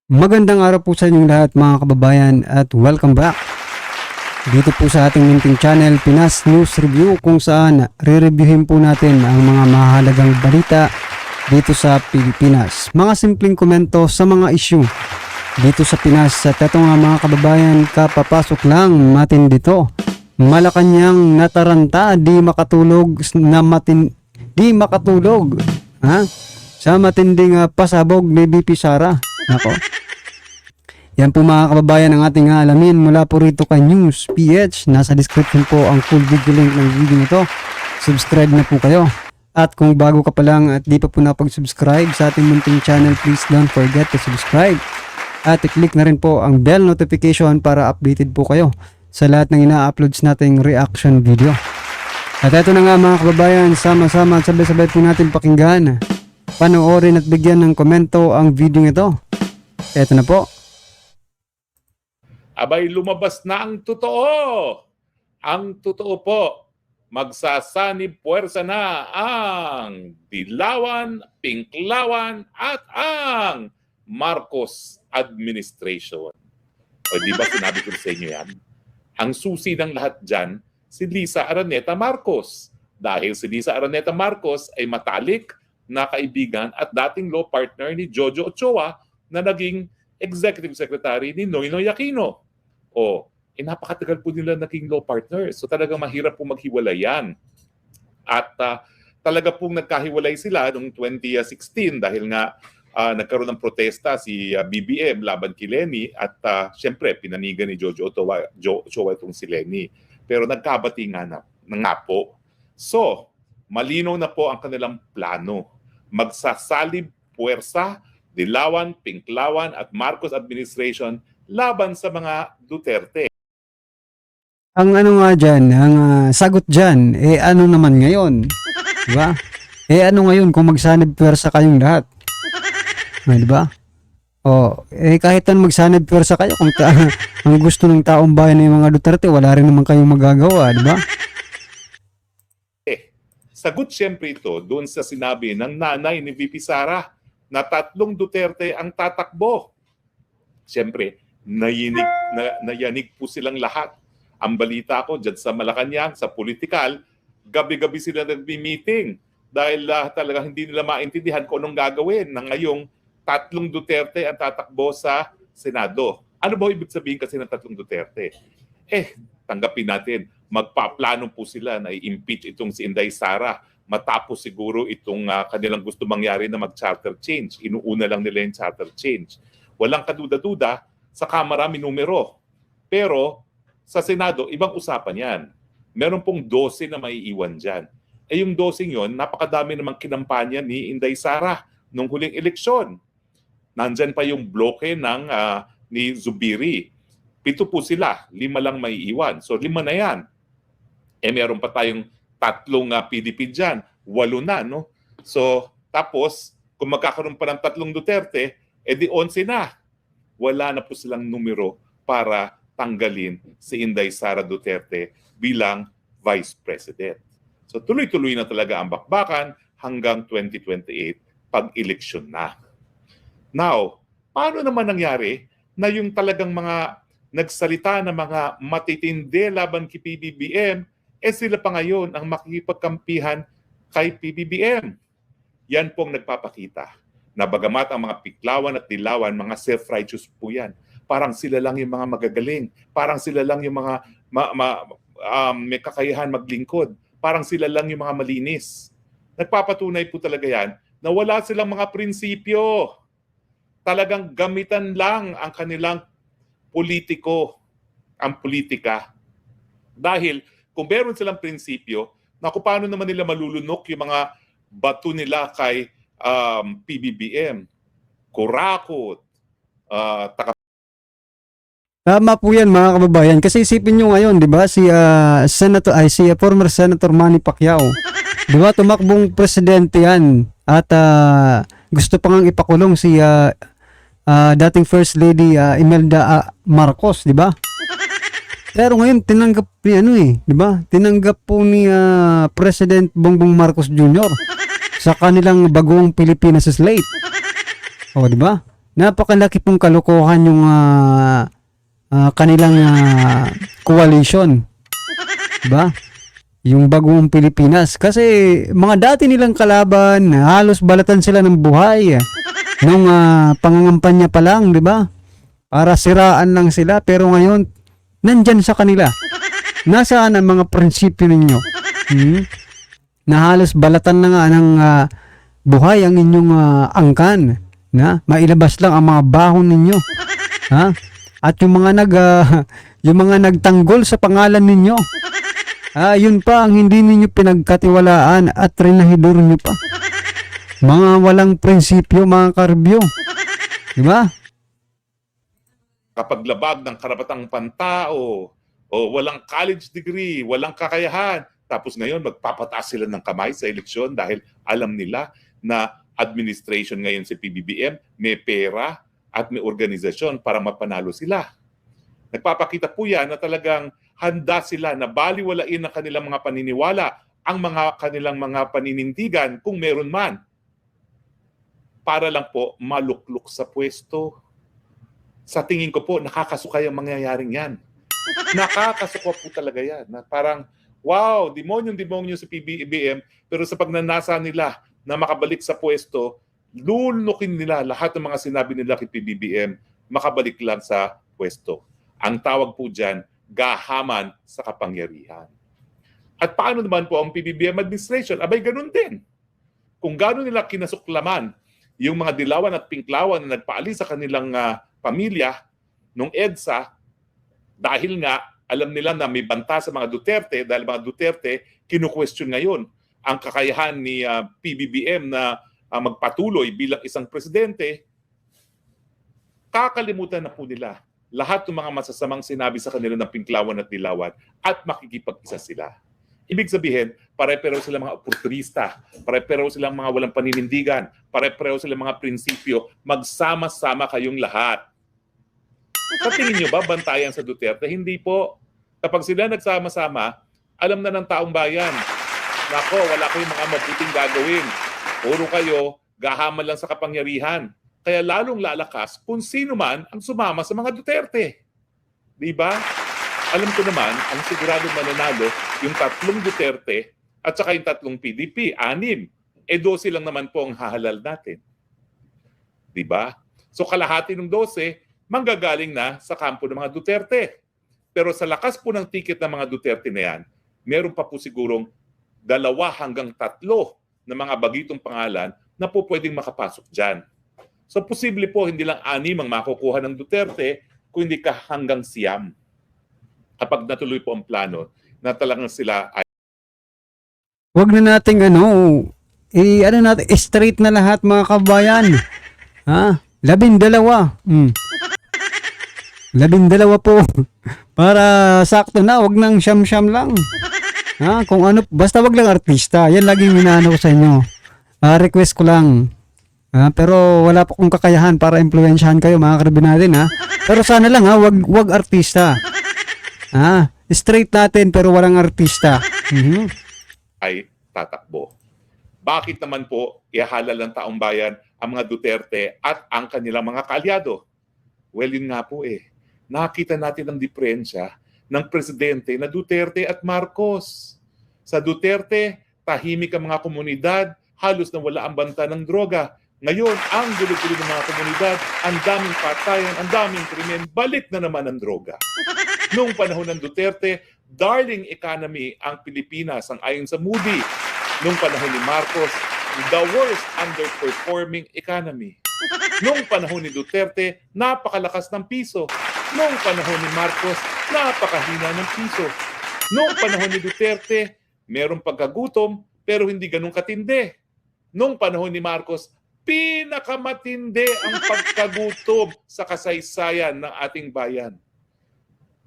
Magandang araw po sa inyong lahat mga kababayan at welcome back dito po sa ating munting channel Pinas News Review, kung saan re-reviewin po natin ang mga mahalagang balita dito sa Pilipinas. Mga simpleng komento sa mga issue dito sa Pinas. At ito nga mga kababayan, kapapasok lang matindi dito. Malacanang nataranta, di makatulog sa matinding pasabog ni BP Sara. Nako. Yan po mga kababayan ang ating alamin mula po rito kay News PH. Nasa description po ang full video link ng video nito. Subscribe na po kayo. At kung bago ka pa lang at di pa po napag-subscribe sa ating munting channel, please don't forget to subscribe. At i-click na rin po ang bell notification para updated po kayo sa lahat ng ina-uploads nating reaction video. At ito na nga mga kababayan, sama-sama at sabay-sabay po natin pakinggan, panoorin at bigyan ng komento ang video nito. Ito na po. Abay, lumabas na ang totoo. Ang totoo po, magsasanib puwersa na ang Dilawan, Pinklawan at ang Marcos administration. O di ba sinabi ko sa inyo yan? Ang susi ng lahat dyan, si Lisa Araneta Marcos. Dahil si Lisa Araneta Marcos ay matalik na kaibigan at dating law partner ni Jojo Ochoa na naging executive secretary ni Noynoy Aquino. Napakatagal po nila naging law partners. So talagang mahirap po maghiwalay yan. At talaga pong nagkahiwalay sila noong 2016 dahil nga nagkaroon ng protesta si BBM laban kay Lenny at syempre pinanigan ni Jojo Ochoa itong si Lenny. Pero nagkabati nga po. So, malinaw na po ang kanilang plano. Magsasalib puwersa, Dilawan, Pinklawan at Marcos administration laban sa mga Duterte. Ang ano nga dyan, ang sagot dyan, ano naman ngayon? Diba? Ano ngayon kung magsanib pwersa kayong lahat? Diba? Kahit ang magsanib pwersa kayo, kung ang gusto ng taong bayan ng mga Duterte, wala rin naman kayong magagawa, diba? Sagot siyempre ito doon sa sinabi ng nanay ni VP Sara na 3 Duterte ang tatakbo. Siyempre, nayanig po silang lahat. Ang balita ko dyan sa Malacanang, sa politikal, gabi-gabi sila nag-meeting dahil talagang hindi nila maintindihan kung anong gagawin na ngayong 3 Duterte ang tatakbo sa Senado. Ano ba ibig sabihin kasi ng 3 Duterte? Tanggapin natin, magpaplano po sila na i-impeach itong si Inday Sara matapos siguro itong kanilang gusto mangyari na mag-charter change. Inuuna lang nila yung charter change. Walang kaduda-duda, sa Kamara minumero. Pero sa Senado, ibang usapan yan. Meron pong 12 na maiiwan dyan. Yung 12 yon, napakadami namang kinampanya ni Inday Sara nung huling eleksyon. Nandyan pa yung bloke ng ni Zubiri. 7 po sila, 5 lang maiiwan. So 5 na yan. Meron pa tayong 3 PDP dyan, 8 na, no? So, tapos, kung magkakaroon pa ng 3 Duterte, di 11 na. Wala na po silang numero para tanggalin si Inday Sara Duterte bilang Vice President. So, tuloy-tuloy na talaga ang bakbakan hanggang 2028 pag-eleksyon na. Now, paano naman nangyari na yung talagang mga nagsalita na mga matitindi laban kay PBBM, sila pa ngayon ang makikipagkampihan kay PBBM. Yan pong nagpapakita na bagamat ang mga Pinklawan at Dilawan, mga self-righteous po yan. Parang sila lang yung mga magagaling. Parang sila lang yung mga may kakayahan maglingkod. Parang sila lang yung mga malinis. Nagpapatunay po talaga yan na wala silang mga prinsipyo. Talagang gamitan lang ang kanilang politiko, ang politika. Dahil kung meron silang prinsipyo, kung paano naman nila malulunok yung mga bato nila kay PBBM, kurakot, Tama po yan mga kababayan, kasi isipin nyo ngayon, di ba, si former Senator Manny Pacquiao, di ba, tumakbong presidente yan at gusto pa ngang ipakulong si dating First Lady Imelda Marcos, di ba? Pero ngayon tinanggap ni di ba? Tinanggap po ni President Bongbong Marcos Jr. sa kanilang bagong Pilipinas slate. Di ba? napakalaki pong kalokohan yung kanilang coalition. Diba? Yung bagong Pilipinas. Kasi mga dati nilang kalaban, halos balatan sila ng buhay. Nung pangangampanya pa lang, di ba? Para siraan lang sila. Pero ngayon, nandyan sa kanila. Nasaan ang mga prinsipyo ninyo? Na halos balatan na nga ng buhay ang inyong angkan. Na mailabas lang ang mga bahon ninyo. Ha? At yung mga yung mga nagtanggol sa pangalan ninyo. Yun pa ang hindi ninyo pinagkatiwalaan at rinahidor nyo pa. Mga walang prinsipyo, mga karbyo. Di ba? Kapag labag ng karapatang pantao, o walang college degree, walang kakayahan, tapos ngayon magpapataas sila ng kamay sa eleksyon dahil alam nila na administration ngayon si PBBM, may pera at may organisasyon para mapanalo sila. Nagpapakita po yan na talagang handa sila na baliwalain ang kanilang mga paniniwala, ang kanilang mga paninindigan kung meron man, para lang po maluklok sa pwesto. Sa tingin ko po, nakakasukay ang mangyayaring yan. Nakakasuka po talaga yan. Na parang, wow, demonyo si PBBM, pero sa pagnanasa nila na makabalik sa pwesto, lulukin nila lahat ng mga sinabi nila kay PBBM, makabalik lang sa pwesto. Ang tawag po dyan, gahaman sa kapangyarihan. At paano naman po ang PBBM administration? Abay, ganun din. Kung gano'n nila kinasuklaman yung mga dilawan at pinklawan na nagpaalis sa kanilang pamilya nung EDSA, dahil nga alam nila na may banta sa mga Duterte, dahil mga Duterte kinu-question ngayon ang kakayahan ni PBBM na magpatuloy bilang isang presidente, kakalimutan na po nila lahat ng mga masasamang sinabi sa kanila ng pinklawan at dilawan at makikipag-isa sila. Ibig sabihin, pare-pareho silang mga oportunista, pare-pareho silang mga walang paninindigan, pare-pareho silang mga prinsipyo, magsama-sama kayong lahat. Sa tingin nyo ba, bantayan sa Duterte? Hindi po. Kapag sila nagsama-sama, alam na ng taong bayan, nako, wala kayong mga mabuting gagawin. Puro kayo, gahaman lang sa kapangyarihan. Kaya lalong lalakas kung sino man ang sumama sa mga Duterte. Di ba? Alam ko naman, ang siguradong mananalo, yung 3 Duterte at saka yung 3 PDP, 6. 12 lang naman po ang hahalal natin. Di ba? So kalahati ng 12, manggagaling na sa kampo ng mga Duterte. Pero sa lakas po ng ticket ng mga Duterte na yan, meron pa po sigurong 2 hanggang 3 na mga bagitong pangalan na po pwedeng makapasok dyan. So posible po hindi lang 6 ang makukuha ng Duterte, kundi hanggang 9. Kapag natuloy po ang plano na talagang sila ay... Huwag na nating straight na lahat mga kabayan. 12. 12 po. Para sakto na, wag nang siyam-siyam lang. Kung ano, basta wag lang artista. Yan laging inaano ko sa inyo. Request ko lang. Pero wala po kong kakayahan para impluwensyahan kayo mga karabin natin Pero sana lang wag artista. Straight natin pero walang artista. ay tatakbo. Bakit naman po ihalal ng taong bayan ang mga Duterte at ang kanilang mga kaalyado? Well, yun nga po Nakita natin ang diferensya ng presidente na Duterte at Marcos. Sa Duterte, tahimik ang mga komunidad, halos na wala ang banta ng droga. Ngayon, ang gulo-gulo ng mga komunidad, ang daming patayan, ang daming krimen, balik na naman ang droga. Noong panahon ng Duterte, darling economy ang Pilipinas ang ayon sa Moody. Noong panahon ni Marcos, the worst underperforming economy. Noong panahon ni Duterte, napakalakas ng piso. Noong panahon ni Marcos, napakahina ng piso. Noong panahon ni Duterte, merong pagkagutom pero hindi ganun katindi. Noong panahon ni Marcos, pinakamatindi ang pagkagutom sa kasaysayan ng ating bayan.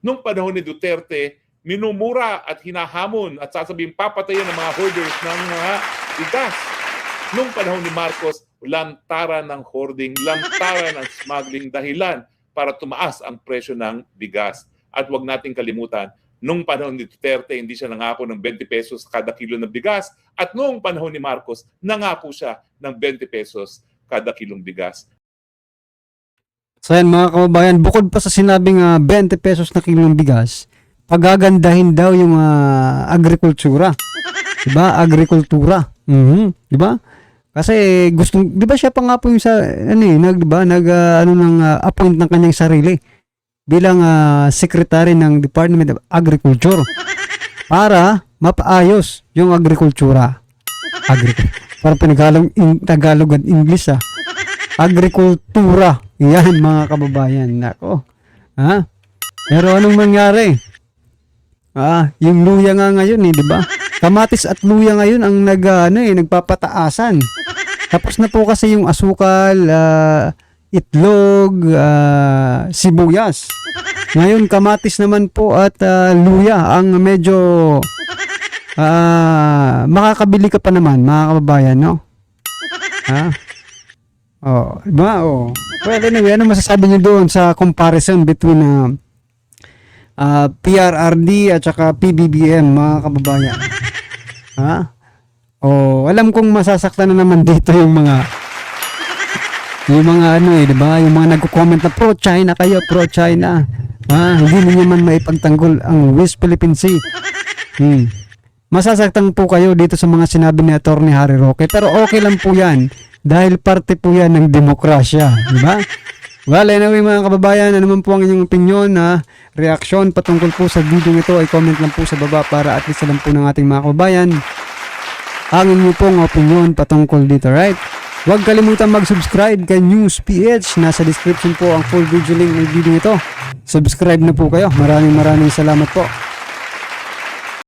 Noong panahon ni Duterte, minumura at hinahamon at sasabihin papatayan ng mga hoarders ng mga bigas. Noong panahon ni Marcos, lantaran ng hoarding, lantaran ng smuggling dahilan para tumaas ang presyo ng bigas. At huwag nating kalimutan, noong panahon ni Duterte, hindi siya nangako ng 20 pesos kada kilo ng bigas. At noong panahon ni Marcos, nangako siya ng 20 pesos kada kilong bigas. So yan mga kababayan, bukod pa sa sinabing 20 pesos na kilong bigas, pagagandahin daw yung agrikultura. Diba? Agrikultura. Diba? Kasi gusto, diba siya pa nga po yung sa, appoint ng kanyang sarili bilang secretary ng Department of Agriculture para mapaayos yung agrikultura. Para Tagalog at English agrikultura. Yan mga kababayan. Nako. Pero anong mangyari? Yung luya nga ngayon di ba? Kamatis at luya ngayon ang nagpapataasan. Tapos na po kasi yung asukal, itlog, sibuyas. Ngayon kamatis naman po at luya ang medyo makakabili ka pa naman mga kababayan, no? Diba? Well, anyway, ano masasabi niyo doon sa comparison between PRRD at saka PBBM, mga kababayan? Alam kong masasaktan na naman dito yung mga diba? Yung mga nagko-comment na pro-China kayo, pro-China. Hindi niyo man maipagtanggol ang West Philippine Sea. Masasaktan po kayo dito sa mga sinabi ni Atty. Harry Roque, pero okay lang po yan dahil parte po yan ng demokrasya, di ba? Well, anyway mga kababayan, ano man po ang inyong opinion reaksyon patungkol po sa video ito ay comment lang po sa baba para at least alam po ng ating mga kababayan ang inyong pong opinion patungkol dito, right? Huwag kalimutan mag-subscribe kay News PH. Nasa description po ang full video link ng video ito. Subscribe na po kayo. Maraming salamat po.